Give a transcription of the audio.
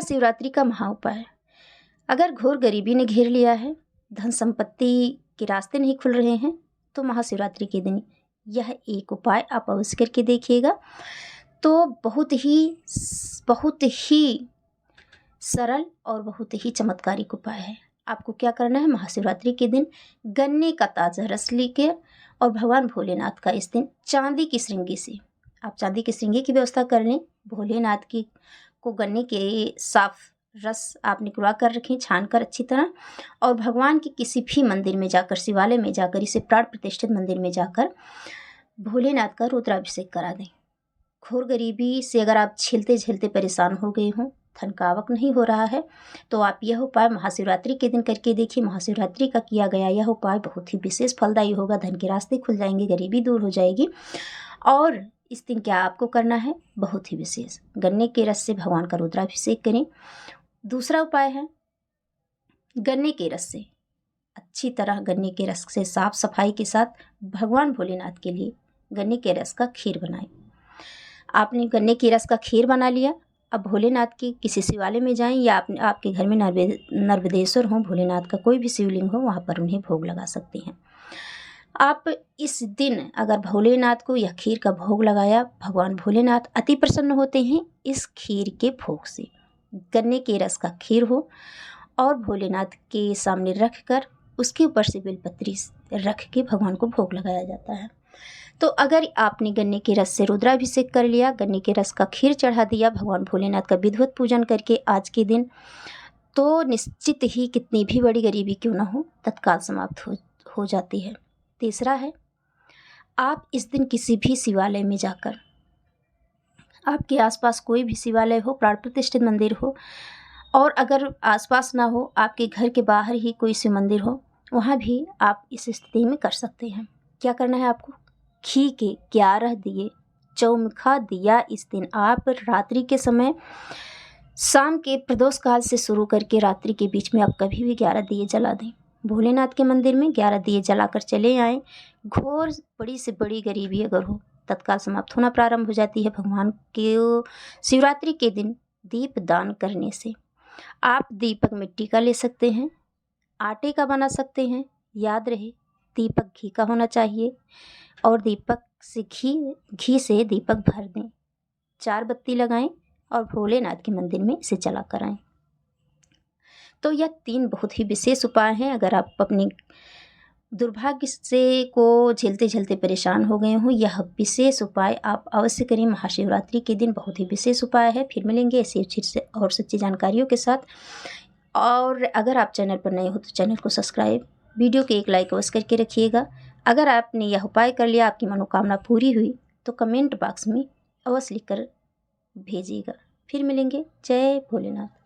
महाशिवरात्रि का महा उपाय। अगर घोर गरीबी ने घेर लिया है, धन संपत्ति के रास्ते नहीं खुल रहे हैं, तो महाशिवरात्रि के दिन यह एक उपाय आप अवश्य करके देखिएगा। तो बहुत ही सरल और बहुत ही चमत्कारिक उपाय है। आपको क्या करना है, महाशिवरात्रि के दिन गन्ने का ताज़ा रस लेकर और भगवान भोलेनाथ का इस दिन चांदी की श्रृंगी से, आप चांदी की श्रृंगी की व्यवस्था कर लें। भोलेनाथ की को गन्ने के साफ रस आप निकलवा कर रखें, छान कर अच्छी तरह, और भगवान के किसी भी मंदिर में जाकर, शिवालय में जाकर, इसे प्राण प्रतिष्ठित मंदिर में जाकर भोलेनाथ का रुद्राभिषेक करा दें। घोर गरीबी से अगर आप झेलते झेलते परेशान हो गए हों, धन का आवक नहीं हो रहा है, तो आप यह उपाय महाशिवरात्रि के दिन करके देखिए। महाशिवरात्रि का किया गया यह उपाय बहुत ही विशेष फलदायी होगा। धन के रास्ते खुल जाएंगे, गरीबी दूर हो जाएगी। और इस दिन क्या आपको करना है, बहुत ही विशेष, गन्ने के रस से भगवान का रुद्राभिषेक करें। दूसरा उपाय है, गन्ने के रस से अच्छी तरह, गन्ने के रस से साफ सफाई के साथ भगवान भोलेनाथ के लिए गन्ने के रस का खीर बनाएं। आपने गन्ने के रस का खीर बना लिया। अब भोलेनाथ के किसी शिवालय में जाएं, या आपके घर में नर्मदेश्वर हो, भोलेनाथ का कोई भी शिवलिंग हो, वहाँ पर उन्हें भोग लगा सकते हैं। आप इस दिन अगर भोलेनाथ को यह खीर का भोग लगाया, भगवान भोलेनाथ अति प्रसन्न होते हैं इस खीर के भोग से। गन्ने के रस का खीर हो और भोलेनाथ के सामने रख कर उसके ऊपर से बेलपत्री रख के भगवान को भोग लगाया जाता है। तो अगर आपने गन्ने के रस से रुद्राभिषेक कर लिया, गन्ने के रस का खीर चढ़ा दिया भगवान भोलेनाथ का विधिवत पूजन करके आज के दिन, तो निश्चित ही कितनी भी बड़ी गरीबी क्यों ना हो, तत्काल समाप्त हो जाती है। तीसरा है, आप इस दिन किसी भी शिवालय में जाकर, आपके आसपास कोई भी शिवालय हो, प्राण प्रतिष्ठित मंदिर हो, और अगर आसपास ना हो, आपके घर के बाहर ही कोई शिव मंदिर हो, वहाँ भी आप इस स्थिति में कर सकते हैं। क्या करना है आपको, घी के 11 दिए, चौमुखा दिया इस दिन आप रात्रि के समय, शाम के प्रदोष काल से शुरू करके रात्रि के बीच में आप कभी भी 11 दिए जला दें। भोलेनाथ के मंदिर में 11 दिए जलाकर चले आएँ। घोर बड़ी से बड़ी गरीबी अगर हो, तत्काल समाप्त होना प्रारंभ हो जाती है। भगवान के शिवरात्रि के दिन दीप दान करने से आप दीपक मिट्टी का ले सकते हैं, आटे का बना सकते हैं। याद रहे, दीपक घी का होना चाहिए, और दीपक से घी से दीपक भर दें, 4 बत्ती लगाएं और भोलेनाथ के मंदिर में इसे जला कर आएं। तो यह 3 बहुत ही विशेष उपाय हैं। अगर आप अपने दुर्भाग्य से को झेलते झेलते परेशान हो गए हों, यह विशेष उपाय आप अवश्य करें। महाशिवरात्रि के दिन बहुत ही विशेष उपाय है। फिर मिलेंगे ऐसी अच्छी और सच्ची जानकारियों के साथ। और अगर आप चैनल पर नए हो तो चैनल को सब्सक्राइब, वीडियो के एक लाइक अवश्य करके रखिएगा। अगर आपने यह उपाय कर लिया, आपकी मनोकामना पूरी हुई, तो कमेंट बॉक्स में अवश्य लिखकर भेजिएगा। फिर मिलेंगे। जय भोलेनाथ।